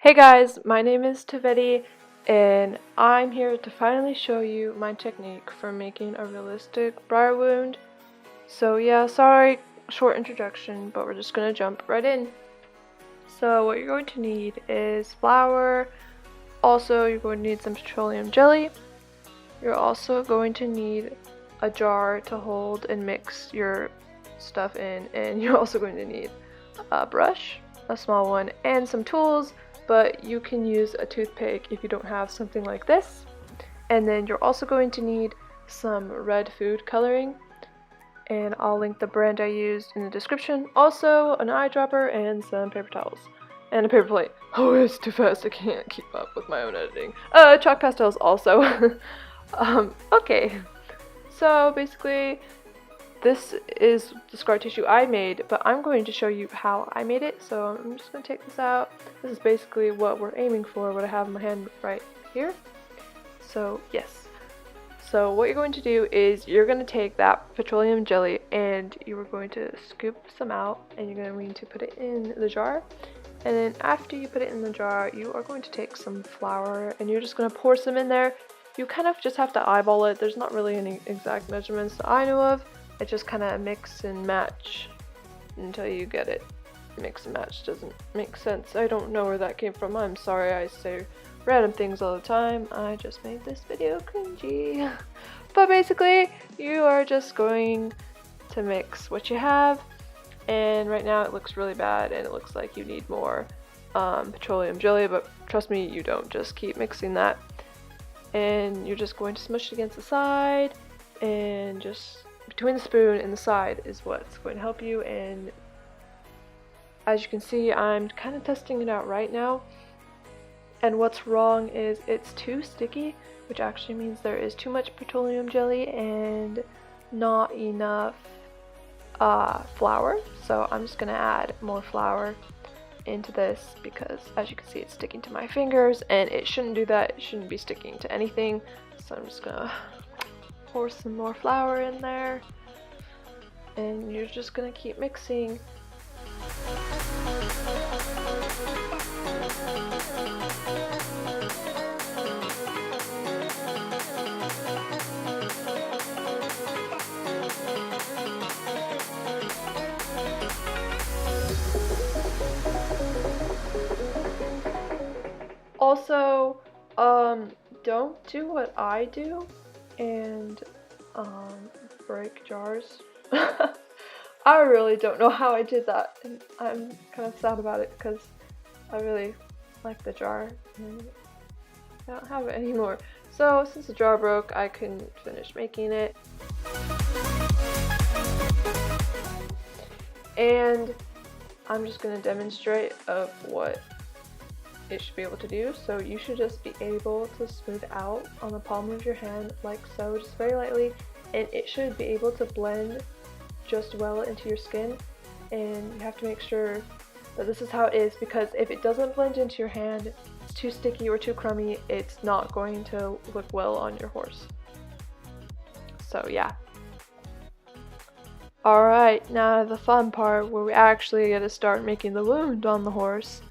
Hey guys, my name is Taavetti, and I'm here to finally show you my technique for making a realistic briar wound. So yeah, sorry, short introduction, but we're just gonna jump right in. So what you're going to need is flour. Also, you're going to need some petroleum jelly. You're also going to need a jar to hold and mix your stuff in, and you're also going to need a brush, a small one, and some tools, but you can use a toothpick if you don't have something like this. And then you're also going to need some red food coloring, and I'll link the brand I used in the description. Also, an eyedropper and some paper towels. And a paper plate. Oh, it's too fast, I can't keep up with my own editing. Chalk pastels also. Okay. So basically, this is the scar tissue I made, but I'm going to show you how I made it. So I'm just going to take this out. This is basically what we're aiming for, what I have in my hand right here. So yes. So what you're going to do is you're going to take that petroleum jelly and you are going to scoop some out, and you're going to put it in the jar. And then after you put it in the jar, you are going to take some flour and you're just going to pour some in there. You kind of just have to eyeball it. There's not really any exact measurements that I know of. It just kind of mix and match until you get it. Mix and match doesn't make sense. I don't know where that came from. I'm sorry, I say random things all the time. I just made this video cringy. But basically, you are just going to mix what you have. And right now it looks really bad and it looks like you need more petroleum jelly, but trust me, you don't. Just keep mixing that. And you're just going to smush it against the side, and just between the spoon and the side is what's going to help you. And as you can see, I'm kind of testing it out right now, and what's wrong is it's too sticky, which actually means there is too much petroleum jelly and not enough flour. So I'm just gonna add more flour into this because, as you can see, it's sticking to my fingers, and it shouldn't do that. It shouldn't be sticking to anything. So I'm just gonna pour some more flour in there, and you're just gonna keep mixing. Also, don't do what I do and break jars. I really don't know how I did that, and I'm kind of sad about it because I really like the jar and I don't have it anymore. So since the jar broke, I couldn't finish making it. And I'm just going to demonstrate of what it should be able to do. So you should just be able to smooth out on the palm of your hand like so, just very lightly, and it should be able to blend just well into your skin. And you have to make sure that this is how it is, because if it doesn't blend into your hand, it's too sticky or too crummy, it's not going to look well on your horse. So yeah. Alright, now the fun part where we actually get to start making the wound on the horse.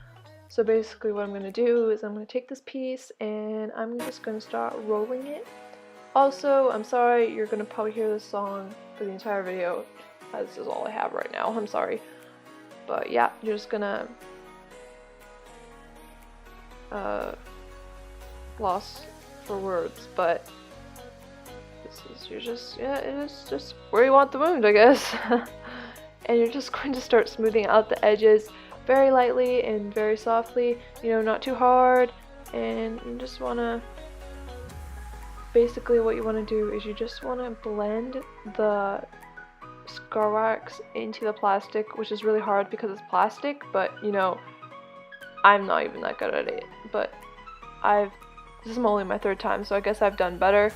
So basically what I'm going to do is I'm going to take this piece and I'm just going to start rolling it. Also, I'm sorry, you're going to probably hear this song for the entire video, as this is all I have right now. I'm sorry. But yeah, you're just going to lost for words, but this is, it is just where you want the wound, I guess. And you're just going to start smoothing out the edges very lightly and very softly, you know, not too hard. And you just want to, basically what you want to do is you just want to blend the scar wax into the plastic, which is really hard because it's plastic, but you know, I'm not even that good at it. But this is only my third time, so I guess I've done better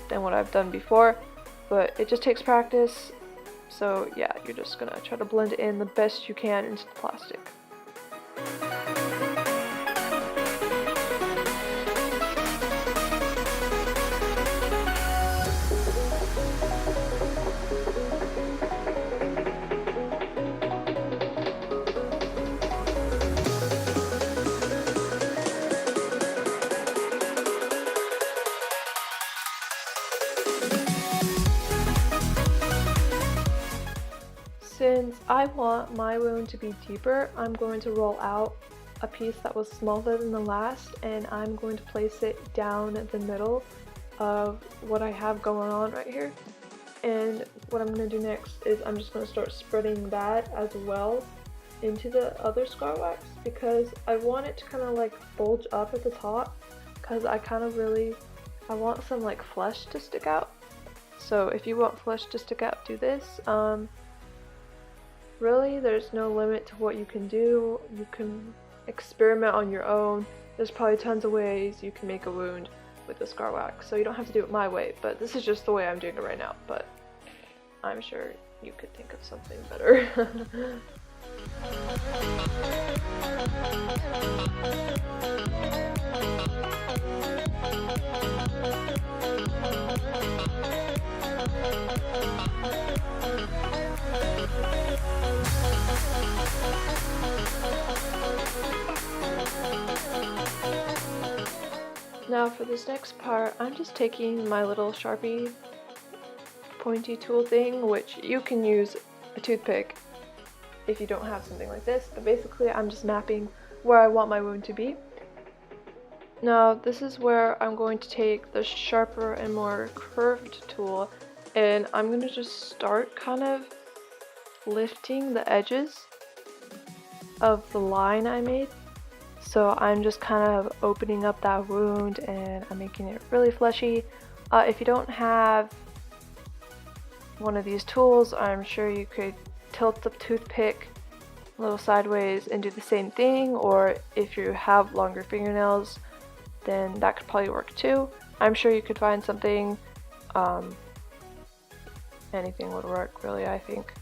than what I've done before, but it just takes practice. So yeah, you're just gonna try to blend it in the best you can into the plastic. I want my wound to be deeper, I'm going to roll out a piece that was smaller than the last, and I'm going to place it down the middle of what I have going on right here. And what I'm going to do next is I'm just going to start spreading that as well into the other scar wax, because I want it to kind of like bulge up at the top, because I want some like flesh to stick out. So if you want flesh to stick out, do this. Really, there's no limit to what you can do. You can experiment on your own. There's probably tons of ways you can make a wound with the scar wax, so you don't have to do it my way, but this is just the way I'm doing it right now, but I'm sure you could think of something better. Now for this next part, I'm just taking my little Sharpie pointy tool thing, which you can use a toothpick if you don't have something like this, but basically I'm just mapping where I want my wound to be. Now this is where I'm going to take the sharper and more curved tool, and I'm going to just start kind of lifting the edges of the line I made. So I'm just kind of opening up that wound and I'm making it really fleshy. If you don't have one of these tools, I'm sure you could tilt the toothpick a little sideways and do the same thing, or if you have longer fingernails, then that could probably work too. I'm sure you could find something. Anything would work really, I think.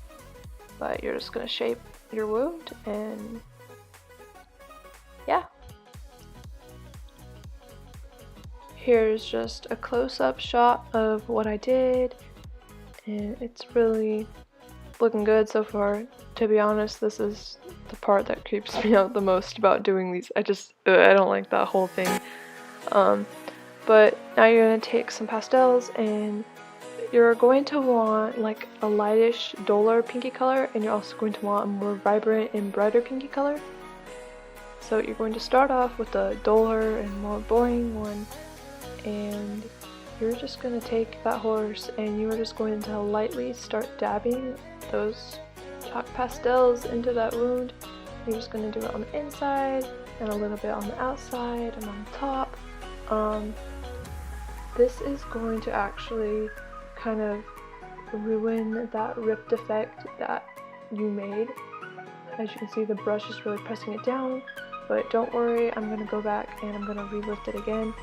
But you're just going to shape your wound, and yeah. Here's just a close-up shot of what I did, and it's really looking good so far. To be honest, this is the part that creeps me out the most about doing these. I don't like that whole thing. But now you're going to take some pastels, and you're going to want like a lightish, duller pinky color, and you're also going to want a more vibrant and brighter pinky color. So you're going to start off with the duller and more boring one, and you're just going to take that horse and you're just going to lightly start dabbing those chalk pastels into that wound. You're just going to do it on the inside and a little bit on the outside and on the top. This is going to actually kind of ruin that ripped effect that you made. As you can see, the brush is really pressing it down, but don't worry, I'm going to go back and I'm going to relift it again.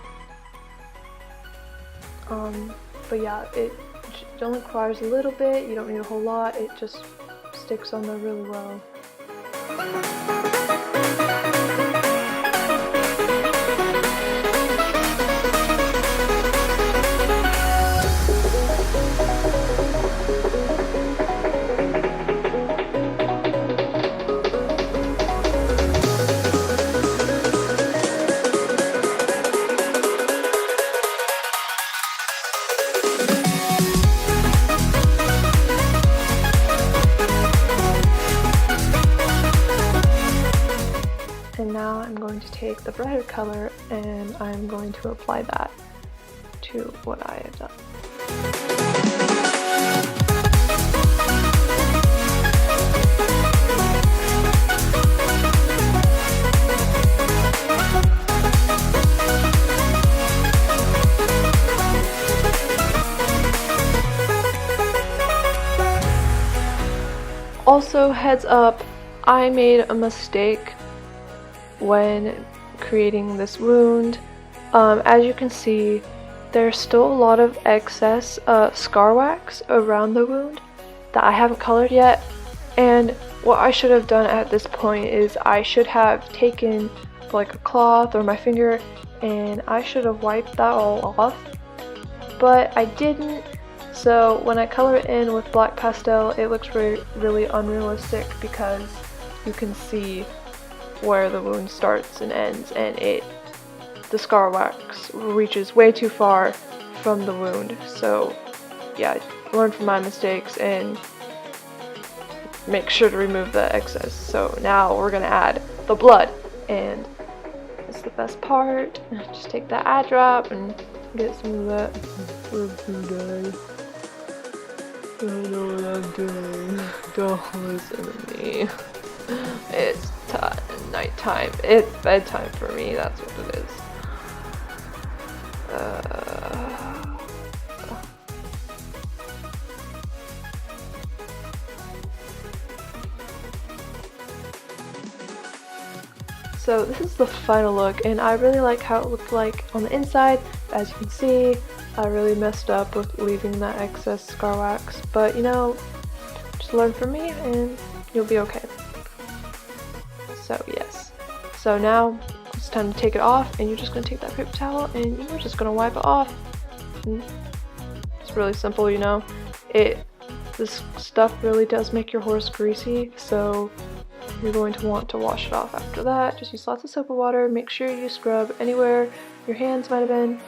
But yeah, it only requires a little bit, you don't need a whole lot, it just sticks on there really well. And now I'm going to take the brighter color and I'm going to apply that to what I have done. Also, heads up, I made a mistake when creating this wound. As you can see, there's still a lot of excess scar wax around the wound that I haven't colored yet, and what I should have done at this point is I should have taken like a cloth or my finger and I should have wiped that all off, but I didn't. So when I color it in with black pastel, it looks really unrealistic because you can see where the wound starts and ends, and the scar wax reaches way too far from the wound. So yeah, learn from my mistakes and make sure to remove the excess. So now we're gonna add the blood, and it's the best part. Just take that eye drop and get some of that. I don't know what I'm doing. Don't listen to me. It's nighttime. It's bedtime for me. That's what it is. So this is the final look, and I really like how it looked like on the inside. As you can see, I really messed up with leaving that excess scar wax, but you know, just learn from me and you'll be okay. So yes, so now it's time to take it off, and you're just going to take that paper towel and you're just going to wipe it off. And it's really simple, you know. This stuff really does make your horse greasy, so you're going to want to wash it off after that. Just use lots of soap and water. Make sure you scrub anywhere your hands might have been.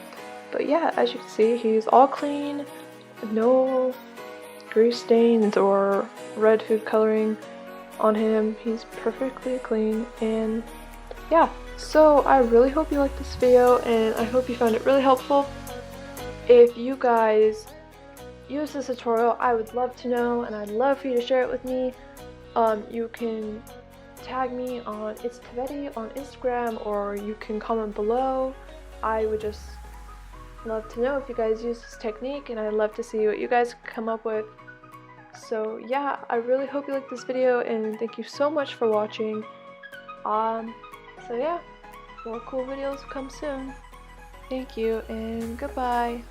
But yeah, as you can see, he's all clean, no grease stains or red food coloring on him. He's perfectly clean, and yeah. So I really hope you liked this video, and I hope you found it really helpful. If you guys use this tutorial, I would love to know, and I'd love for you to share it with me. You can tag me on It's Taavetti on Instagram, or you can comment below. I would just love to know if you guys use this technique, and I'd love to see what you guys come up with. So yeah, I really hope you liked this video, and thank you so much for watching. So yeah, more cool videos come soon. Thank you, and goodbye.